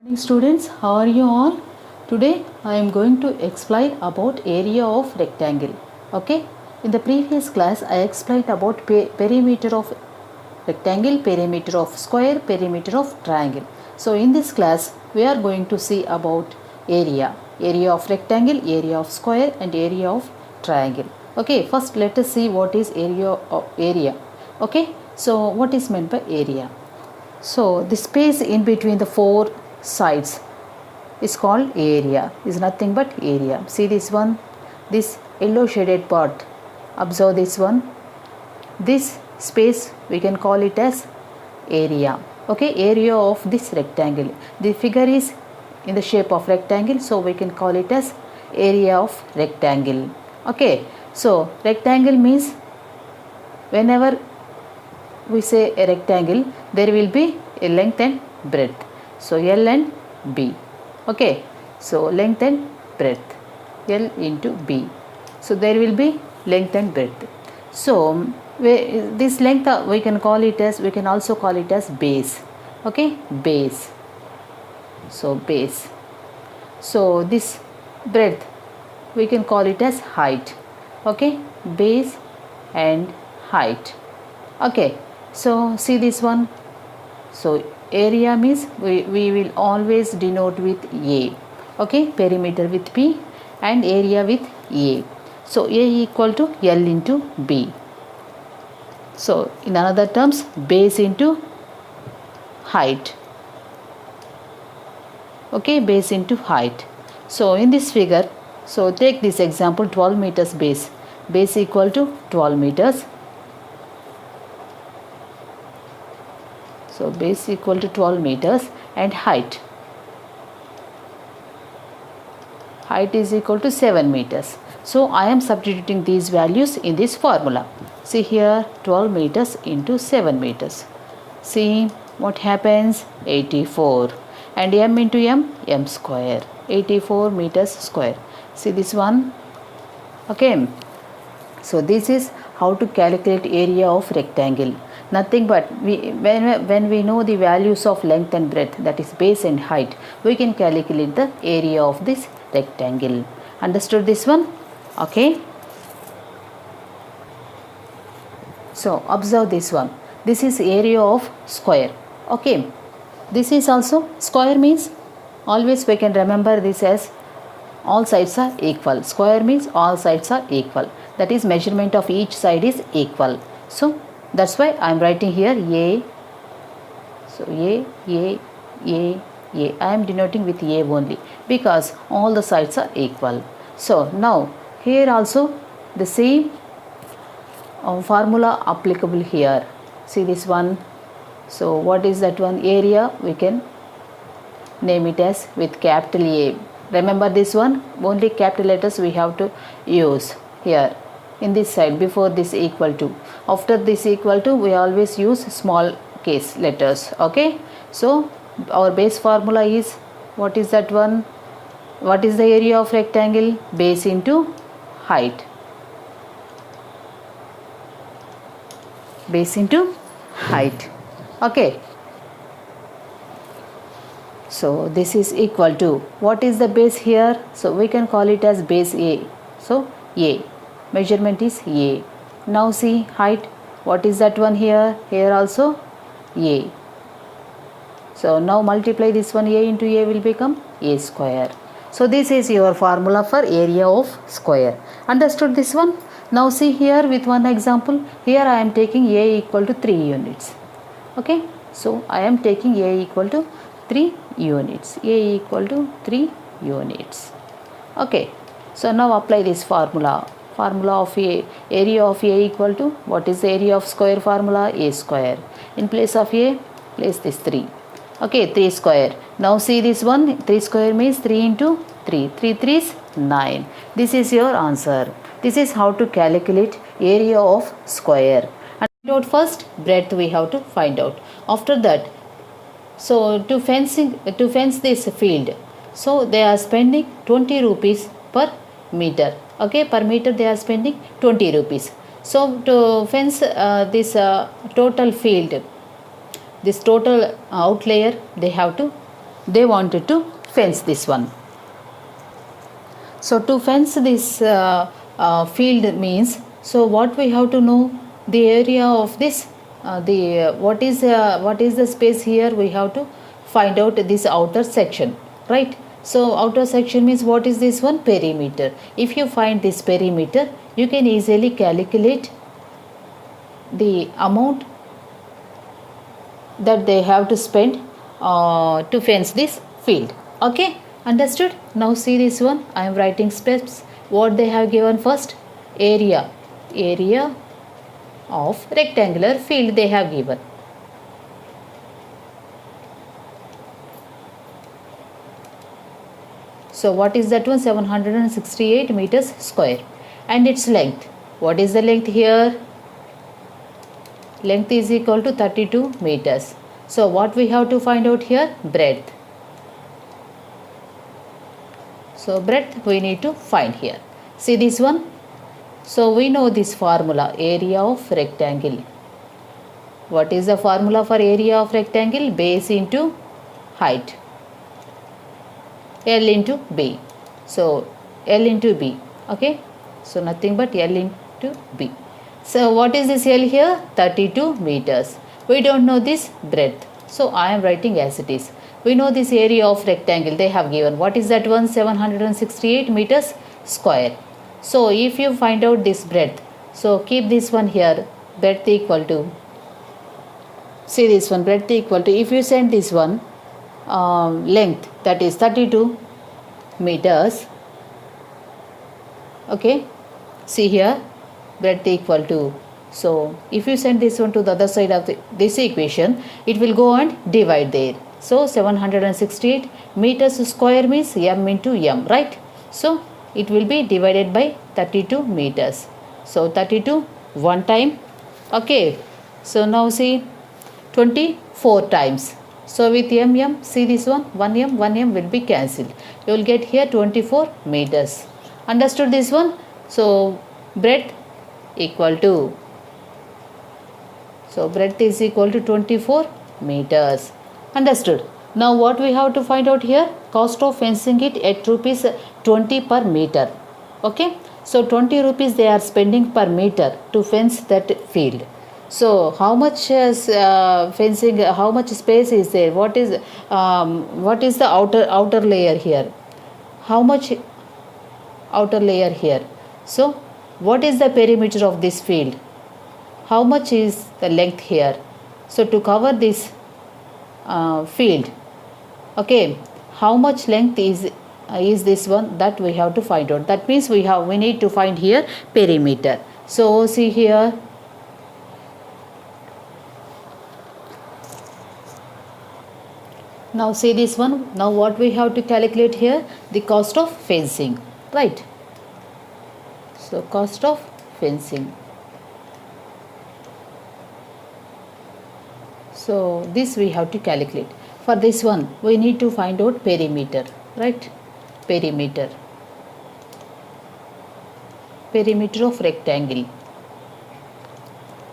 Morning students, how are you all? Today I am going to explain about area of rectangle. Okay, in the previous class I explained about perimeter of rectangle, perimeter of square, perimeter of triangle. So in this class we are going to see about area of rectangle, area of square and area of triangle. Okay, first let us see what is area. Okay, so what is meant by area? So the space in between the four sides is called area, is nothing but area. See this one, this yellow shaded part, observe this one, this space we can call it as area. Okay, area of this rectangle. The figure is in the shape of rectangle, so we can call it as area of rectangle. Okay, so rectangle means whenever we say a rectangle, there will be a length and breadth. So L and B. Okay, so length and breadth, L into B. So there will be length and breadth. So this length we can also call it as base. Okay, base. So base. So this breadth we can call it as height. Okay, base and height. Okay, so see this one. So area means we will always denote with A. Okay, perimeter with P and area with A. So A equal to L into B. So in another terms, base into height. Okay, base into height. So in this figure, so take this example, 12 meters base. Base equal to 12 meters. So base equal to 12 meters and height. Height is equal to 7 meters. So I am substituting these values in this formula. See here, 12 meters into 7 meters. See what happens? 84. And m into m square. 84 meters square. See this one? Okay. So this is how to calculate area of rectangle. Nothing but when we know the values of length and breadth, that is base and height, we can calculate the area of this rectangle. Understood this one? Okay. So observe this one. This is area of square. Okay. This is also square means always we can remember this as all sides are equal. Square means all sides are equal. That is measurement of each side is equal. So that's why I am writing here A. So A. I am denoting with A only because all the sides are equal. So now here also the same formula applicable here. See this one. So what is that one? Area we can name it as with capital A. Remember this one, only capital letters we have to use here in this side before this equal to. After this equal to, we always use small case letters. Okay, so our base formula is, what is that one? What is the area of rectangle? Base into height. Base into height. Okay, so this is equal to, what is the base here? So we can call it as base A. So A, measurement is A. Now see height, what is that one here? Here also A. So now multiply this one, A into A will become A square. So this is your formula for area of square. Understood this one? Now see here with one example. Here I am taking A equal to 3 units. Okay, so I am taking A equal to 3 units. A equal to 3 units. Okay, so now apply this formula. Formula of A, area of A equal to, what is the area of square formula? A square. In place of A, place this 3. Okay, 3 square. Now see this one, 3 square means 3 into 3. 3 3 is 9. This is your answer. This is how to calculate area of square. And find out first breadth we have to find out. After that, so to fence this field, so they are spending 20 rupees per meter. Okay, per meter they are spending 20 rupees. So to fence this total field, this total outlayer, they have to they wanted to fence this one. So to fence this field means, so what we have to know, the area of this, what is the space here, we have to find out this outer section, right? So outer section means what is this one? Perimeter. If you find this perimeter, you can easily calculate the amount that they have to spend to fence this field. Okay, understood? Now see this one, I am writing steps. What they have given first? Area of rectangular field they have given. So what is that one? 768 meters square. And its length, what is the length here? Length is equal to 32 meters. So what we have to find out here? Breadth. So breadth we need to find here. See this one. So we know this formula, area of rectangle. What is the formula for area of rectangle? Base into height. L into B. So L into B. Okay. So nothing but L into B. So what is this L here? 32 meters. We don't know this breadth. So I am writing as it is. We know this area of rectangle they have given. What is that one? 768 meters square. So if you find out this breadth, so keep this one here, breadth equal to, see this one, breadth equal to, if you send this one length, that is 32 meters. Okay, see here, breadth equal to, so if you send this one to the other side of this equation, it will go and divide there. So 768 meters square means m into m, right? So it will be divided by 32 meters. So 32 one time. Okay, so now see 24 times. So with m, see this one, 1m will be cancelled. You will get here 24 meters. Understood this one? So breadth equal to, so breadth is equal to 24 meters. Understood? Now what we have to find out here? Cost of fencing it at rupees 20 per meter. Okay, so 20 rupees they are spending per meter to fence that field. So how much fencing, how much space is there? What is the outer layer here? How much outer layer here? So what is the perimeter of this field? How much is the length here? So to cover this field, okay, how much length is this one, that we have to find out. That means we need to find here perimeter. So see here, now see this one. Now what we have to calculate here? The cost of fencing, right? So cost of fencing. So this we have to calculate. For this one we need to find out perimeter, right? Perimeter of rectangle.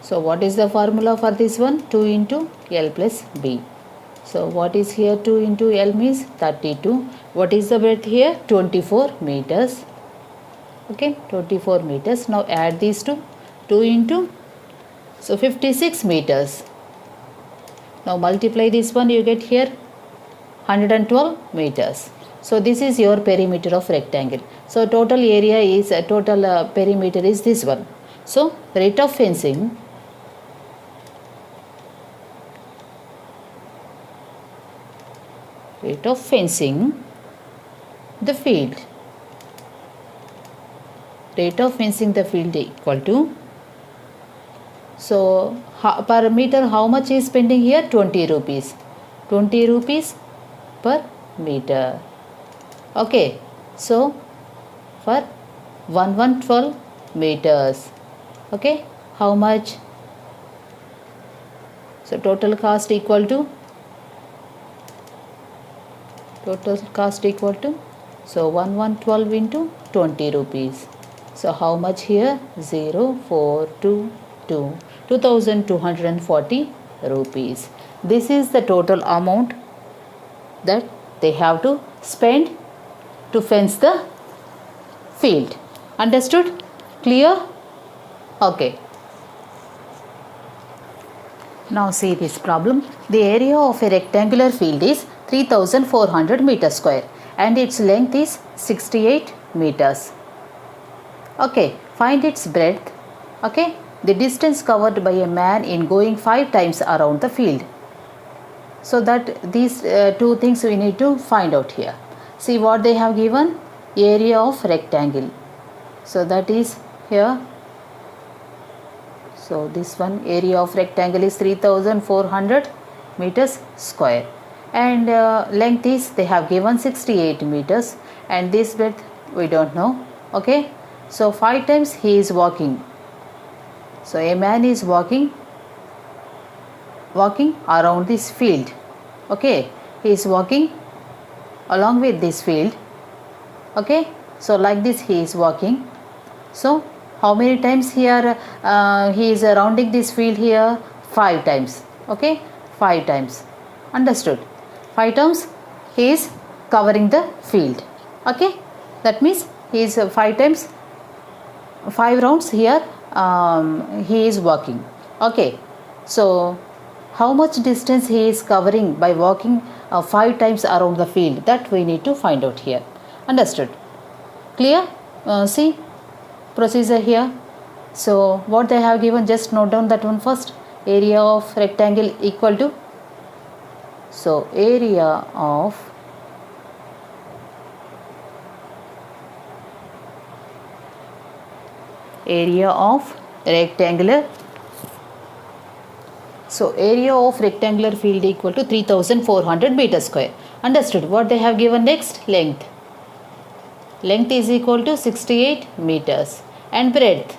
So what is the formula for this one? 2 into L plus B. So what is here? 2 into L means 32. What is the breadth here? 24 meters. Okay, 24 meters. Now add these two. 2 into, so 56 meters. Now multiply this one, you get here 112 meters. So this is your perimeter of rectangle. So total area is, total perimeter is this one. So rate of fencing, the field, rate of fencing the field equal to, so per meter how much is spending here? 20 rupees. 20 rupees per meter. Okay, so for 112 meters. Okay, how much? So total cost equal to, so 1112 into 20 rupees. So how much here? 0422, 2240 rupees. This is the total amount that they have to spend to fence the field. Understood? Clear? Okay. Now see this problem. The area of a rectangular field is 3400 meters square and its length is 68 meters. Okay, find its breadth. Okay, the distance covered by a man in going 5 times around the field. So that these two things we need to find out here. See what they have given, area of rectangle. So that is here. So this one, area of rectangle is 3400 meters square and length is they have given 68 meters and this breadth we don't know. Okay, so 5 times he is walking. So a man is walking around this field. Okay, he is walking along with this field. Okay, so like this he is walking. So how many times here he is rounding this field here? 5 times. Okay, 5 times. Understood? 5 times he is covering the field. Okay, that means he is 5 times 5 rounds here he is walking. Okay, so how much distance he is covering by walking 5 times around the field, that we need to find out here. Understood? Clear? See procedure here. So what they have given, just note down that one first. Area of rectangle equal to, so area of rectangular, so area of rectangular field equal to 3400 meters square. Understood? What they have given next? Length is equal to 68 meters and breadth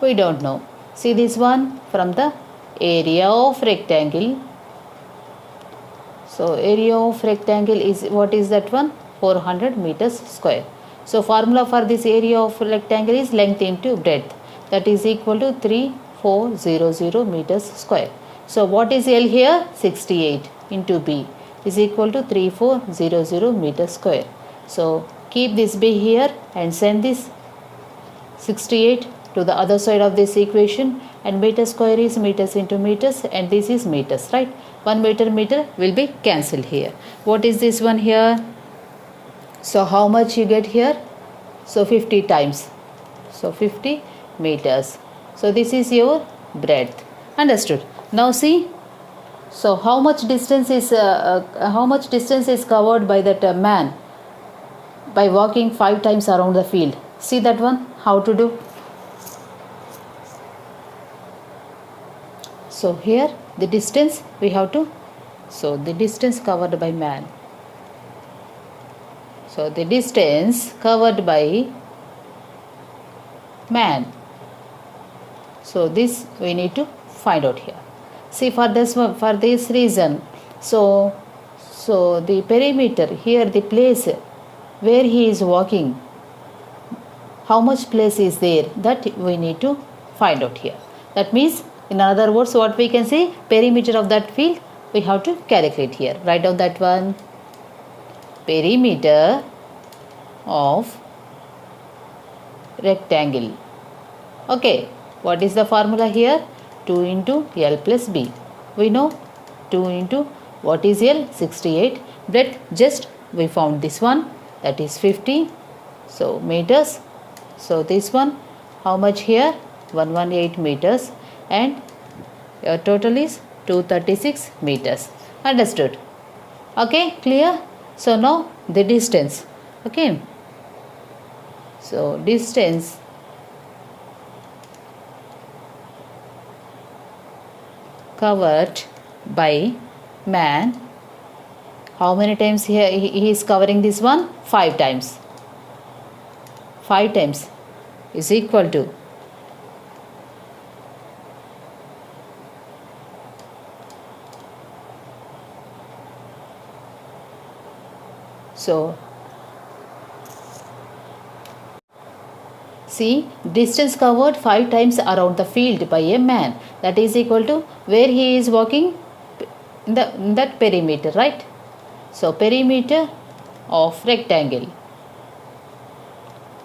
we don't know. See this one, from the area of rectangle. So area of rectangle is, what is that one? 400 meters square. So formula for this area of rectangle is length into breadth, that is equal to 3400 meters square. So what is L here? 68 into B is equal to 3400 meters square. So keep this B here and send this 68 to the other side of this equation, and meter square is meters into meters and this is meters, right? 1 meter will be cancelled here. What is this one here? So how much you get here? So 50 times. So 50 meters. So this is your breadth. Understood? Now see. So how much distance is covered by that man by walking 5 times around the field? See that one, how to do? So here the distance we have to, so the distance covered by man. So the distance covered by man. So this we need to find out here. See for this one, for this reason, so the perimeter here, the place where he is walking, how much place is there, that we need to find out here. That means, in other words, what we can say, perimeter of that field we have to calculate here. Write down that one. Perimeter of rectangle. Okay, what is the formula here? 2 into L plus B. We know 2 into what is L? 68. Breadth, just we found this one, that is 50. So meters. So this one, how much here? 118 meters and your total is 236 meters. Understood? Okay, clear? So now the distance. Okay, so distance covered by man, how many times here he is covering this one? 5 times. 5 times is equal to, so see, distance covered 5 times around the field by a man, that is equal to where he is walking in that perimeter, right? So perimeter of rectangle.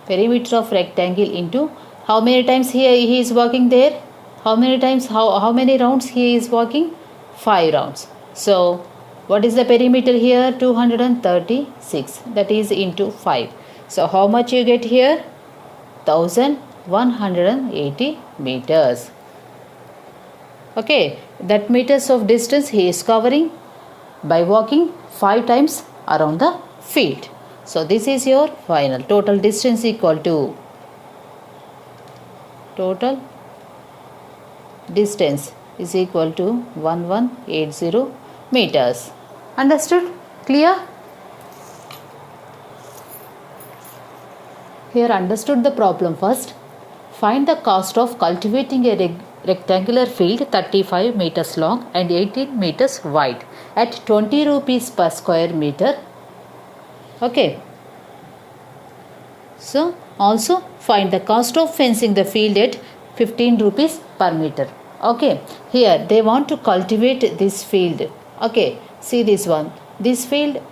Perimeter of rectangle into how many times he is walking there? How many times, how many rounds he is walking? 5 rounds. So what is the perimeter here? 236. That is into 5. So how much you get here? 1180 meters. Okay, that meters of distance he is covering by walking 5 times around the field. So this is your final total distance equal to total distance is equal to 1180 meters. Understood? Clear? Here understood the problem first. Find the cost of cultivating a rectangular field 35 meters long and 18 meters wide at 20 rupees per square meter. Okay. So also find the cost of fencing the field at 15 rupees per meter. Okay. Here they want to cultivate this field. Okay. See this one. This field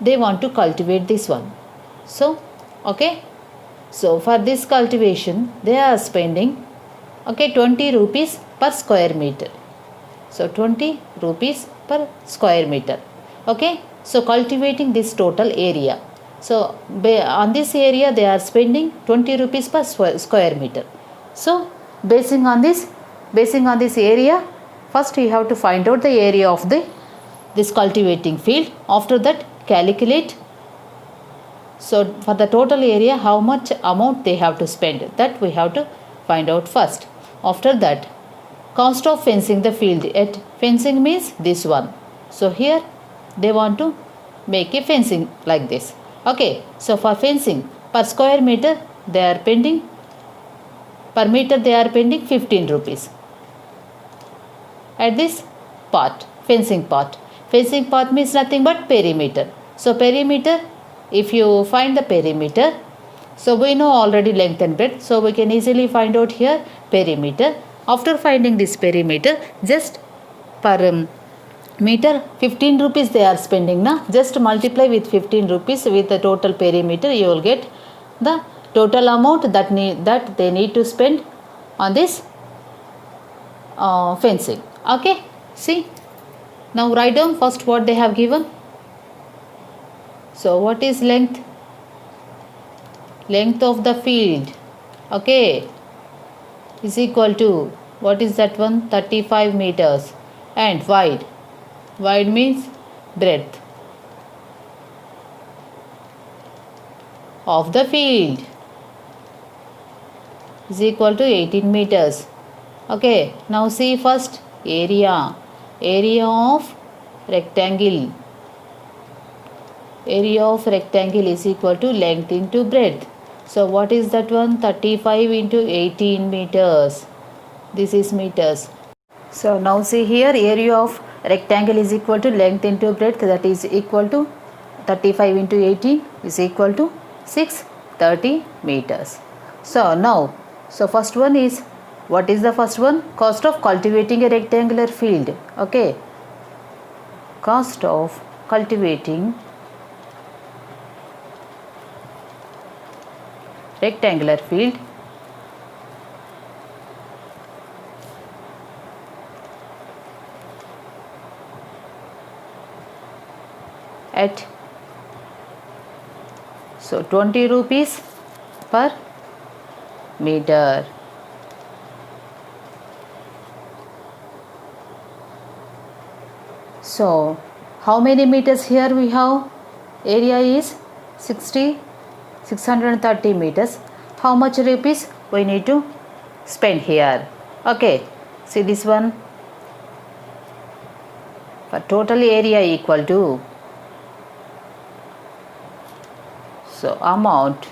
they want to cultivate this one. So okay. So for this cultivation they are spending 20 rupees per square meter. So 20 rupees per square meter. Okay. So cultivating this total area. So on this area they are spending 20 rupees per square meter. So basing on this area, first you have to find out the area of this cultivating field. After that calculate. So for the total area how much amount they have to spend, that we have to find out first. After that cost of fencing the field at fencing means this one. So here they want to make a fencing like this. Okay. So for fencing per square meter they are spending per meter they are spending 15 rupees. At this part, fencing part. Fencing part means nothing but perimeter. So perimeter, if you find the perimeter, so we know already length and breadth, so we can easily find out here perimeter. After finding this perimeter, just per meter 15 rupees they are spending now. Just multiply with 15 rupees with the total perimeter, you will get the total amount that they need to spend on this fencing. Okay. See, now write down first what they have given. So what is length? Length of the field, okay, is equal to, what is that one? 35 meters. And wide means breadth of the field is equal to 18 meters. Okay. Now see first area of rectangle. Area of rectangle is equal to length into breadth. So what is that one? 35 into 18 meters. This is meters. So now see here, area of rectangle is equal to length into breadth, that is equal to 35 into 18 is equal to 630 meters. So now, so first one is, what is the first one? Cost of cultivating a rectangular field. Okay. Cost of cultivating rectangular field at 20 rupees per meter. So how many meters here we have? Area is 630 meters. How much rupees we need to spend here? Okay. See this one. For total area equal to, so amount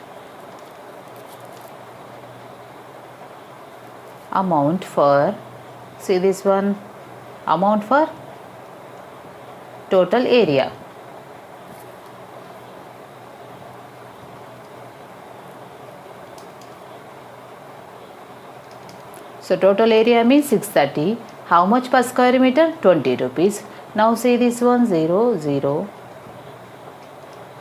for, see this one, amount for total area. So total area means 630. How much per square meter? 20 rupees. Now see this one 0, 0.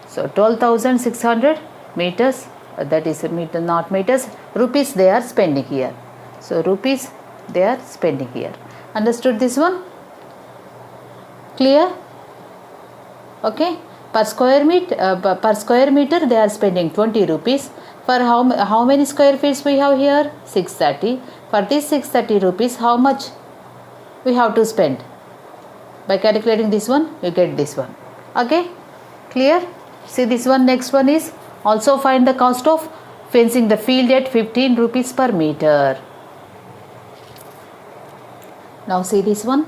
So 12,600 meters, that is meter, not meters, rupees they are spending here. So rupees they are spending here. Understood this one? Clear? Okay. Per square meter they are spending 20 rupees. For how many square feet we have here? 630. For this 630 rupees, how much we have to spend? By calculating this one, you get this one. Okay? Clear? See this one. Next one is also find the cost of fencing the field at 15 rupees per meter. Now see this one.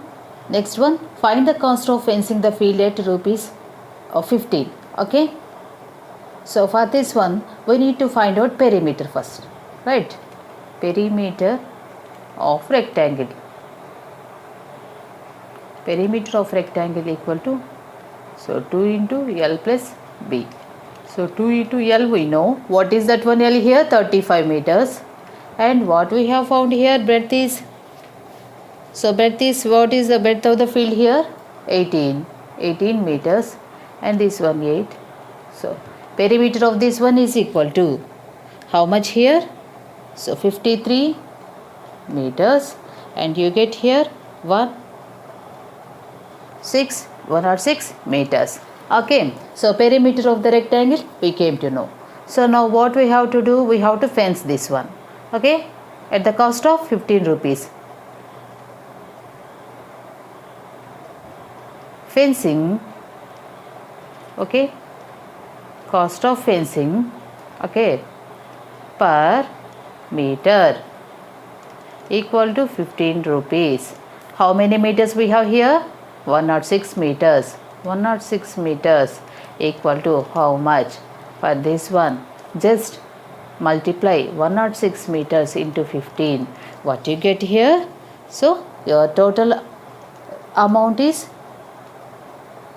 Next one, find the cost of fencing the field at rupees 15. Okay. So for this one, we need to find out perimeter first. Right. Perimeter of rectangle. Perimeter of rectangle equal to, so 2 into L plus B. So 2 into L we know. What is that one L here? 35 meters. And what we have found here, breadth is, so breadth is, what is the breadth of the field here? 18 meters. And this one 8. So perimeter of this one is equal to how much here? So 53 meters. And you get here 106 meters. Okay. So perimeter of the rectangle we came to know. So now what we have to do? We have to fence this one. Okay. At the cost of 15 rupees. Fencing. Okay. Cost of fencing. Okay. Per meter equal to 15 rupees. How many meters we have here? 106 meters. 106 meters equal to how much? For this one, just multiply 106 meters into 15. What you get here? So your total amount is,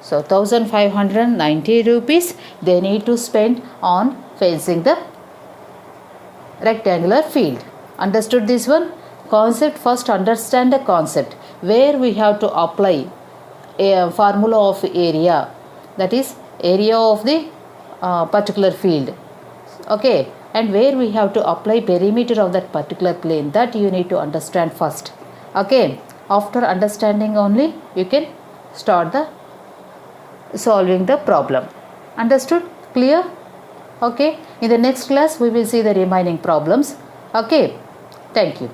so 1590 rupees they need to spend on fencing the rectangular field. Understood this one? Concept, first understand the concept where we have to apply a formula of area, that is area of the particular field. Okay. And where we have to apply perimeter of that particular plane, that you need to understand first. Okay. After understanding only you can start the solving the problem. Understood? Clear? Okay. In the next class we will see the remaining problems. Okay. Thank you.